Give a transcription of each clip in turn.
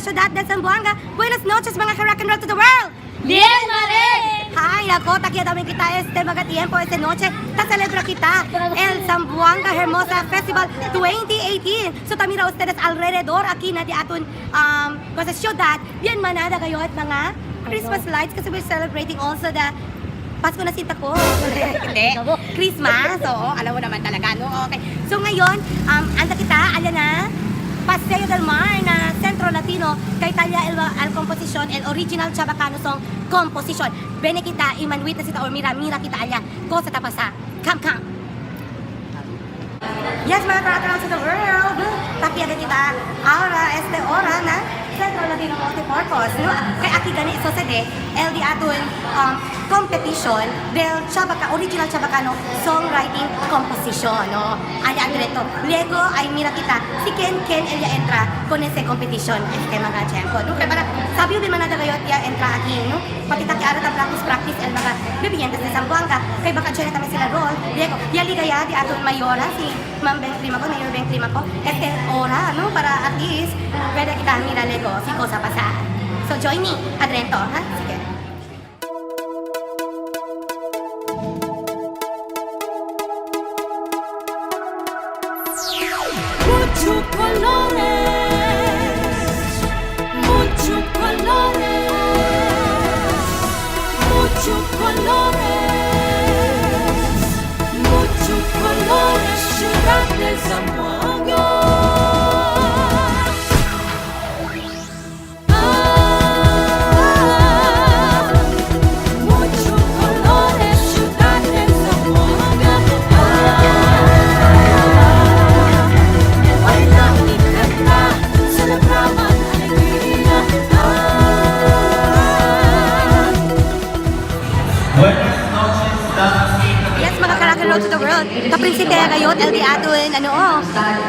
ciudad de Zamboanga. Buenas noches mga ka-rock and roll to the world! Bien, Mare! Hi, ako, takia namin kita mga tiempo, noche, ta-celebra kita el Zamboanga Hermosa Festival 2018. So tamira ustedes alrededor aquí na di aton sa ciudad. Bien manada kayo at mga Christmas lights kasi we're celebrating also the Pasko na sinta ko. Hindi. Christmas. Oo, alam mo naman talaga, no? Okay. So ngayon, anda kita, ala na, Paseo del Mar na Centro Latino kay Talia el composition, el original Chabacano song composition. Bene kita, iman witness kita or mira kita alya. Ko sa tapasa. Come. Yes, mga karakterang sa the world. Takiyaga kita, ahora, ora na, Centro Latino Multipurpose. No? Kay aki gani sucede, el di aton competition del original Chabacano songwriting composition. No? Alya direto. Luego ay mira kita, si Ken ella entra con ese competition mga tiempo. No? Kaya para sabi din man na kayo at entra aquí, no? Pati takiara ta practice el mga bibigyantes de Zamboanga. Kay baka dyan namin sila role. Luego, yaligaya di aton mayora si Ma'am Ben Clima ko, Mayor Ben Clima ko. Ora, no? Para at least pwede kita mira Lego si Cosa Pasa. So join me, Adrento, ha? Sige. Muchos colores, muchos colores, muchos colores, muchos colores, ciudad de Zamboanga. Yes, mga ka-rock and roll to the world. Ka-prinsipe kayo, el di aton,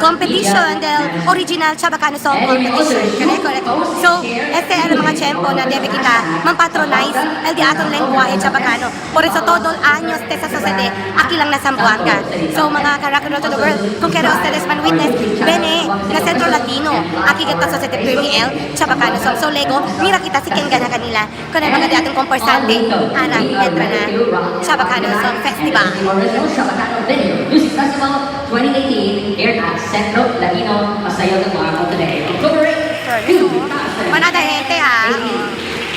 competition del original Chabacano song competition. Correct. So, mga tiyempo na debe kita mampatronize el di aton lengguahe Chabacano. Por eso todo el años te sa sucede, aquí lang na Zamboanga. So, mga ka-rock and roll to the world, kung kaya ustedes man witness, bene, na Centro Latino, aquí kita sucede premio el Chabacano song. So, Lego, mira kita si Ken gana kanila, kung ano mga di atong comparsante, ana, entra na Chabacano Song Festival. Chabacano Video Music Festival 2018 aired at Centro Latino Paseo del Mar today, October 8, 2018. Manada gente ha.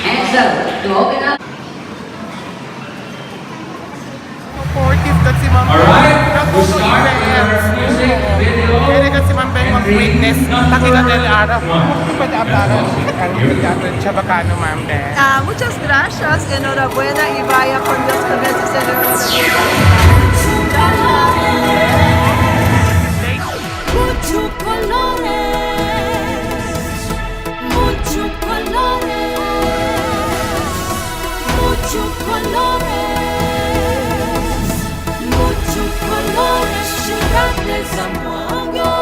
And so, to open up. Supportive that si Ma'am Alright, Beng. we start with our music video. Kaya ka si Ma'am Beng mag-witness. Takila del Araw. Pwede ablaran ang Chabacano, Ma'am Beng. Muchas gracias, enhorabuena y vaya con Dios con ese celebración. Muchos colores, muchos colores, muchos colores, muchos colores, ciudad de Zamboanga.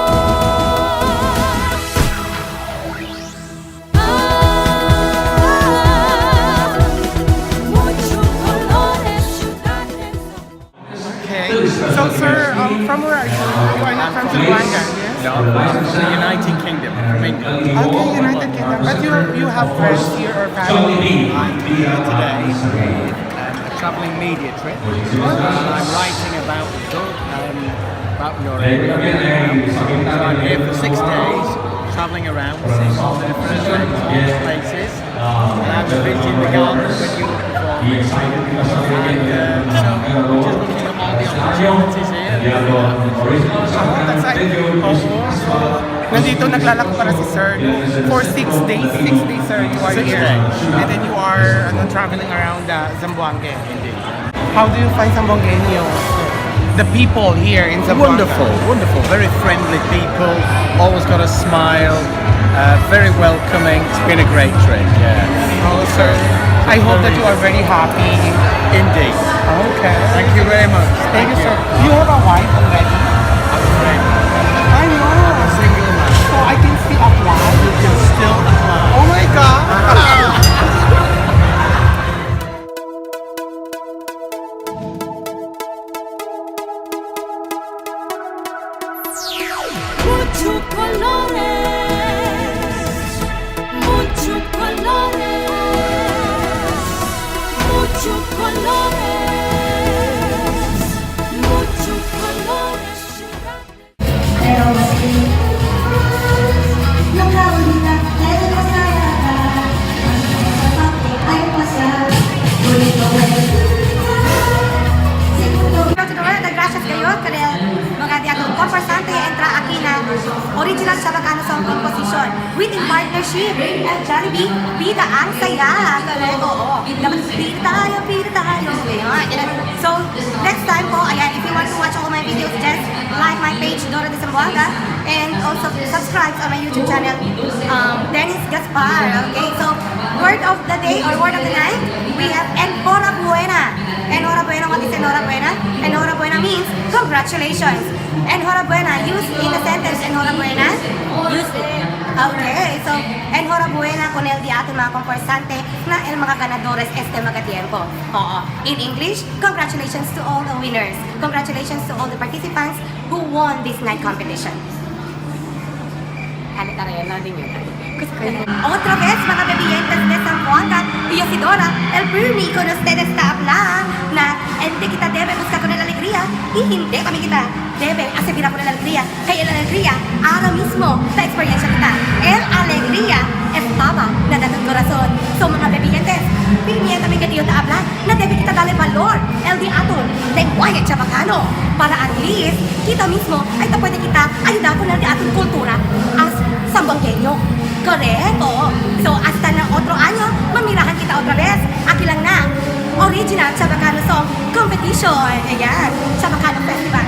Okay. So, sir, from where are you? You are not from Zamboanga, yes? No, I'm from the United Kingdom, from England. Okay, United Kingdom. But you have friends here or family? I'm here today with a travelling media trip. I'm writing about the book about your area. So I'm here for 6 days, travelling around, seeing all the different places. And I'm visiting the gardens when you were performing. And so just looking at all the opportunities here. That's like, so, nandito naglalako para si Sir for 6 days. 6 days, sir, you are 6 here. days. And then you are traveling around Zamboanga. Indeed. How do you find Zamboangueños? The people here in Zamboanga? Wonderful. Very friendly people. Always got a smile. Very welcoming. It's been a great trip. Yeah. Oh, sir. I hope that you are very happy. Indeed. Okay. Thank you very much. Thank you, sir. You have a wife already? I'm afraid. I know. I'm a single man. So I can still apply? You can still apply. Oh my God. Muchos colores, Sushi, at Jollibee, pita ang saya. Correct? Oo. Pita tayo, pita tayo. Ayan. So, next time po, ayan, if you want to watch all my videos, just like my page, Dora de Zamboanga, and also subscribe on my YouTube channel, Dennis Gaspar. Okay, so word of the day or word of the night, we have enhorabuena. Enhorabuena, what is enhorabuena? Enhorabuena means congratulations. Enhorabuena, used in a sentence, enhorabuena. Used it. Okay, so enhorabuena con el día ating mga konkursante na el mga ganadores este mga tiempo. Oo. In English, congratulations to all the winners. Congratulations to all the participants who won this night competition. Otra vez, mga bebientes de San Juan, y yo si Dora, el Bernie con ustedes está hablando na hindi kita debe buscar con el alegría y hindi kami kita debe asegurar con el alegría. Kaya el alegría, ahora mismo, la experiencia kita. El alegría estaba na dating corazón. So mga bebientes, pinien kami katiyo na habla na debe kita dale valor el di aton lenguaje chabacano para at least kita mismo ay pwede kita ayudar con el di aton kultura as Sambangueño. Correcto. So, hasta na otro año, mamirahan kita otra vez. Aquí lang na, original Chabacano Song Competition. Ayan, Chabacano Festival.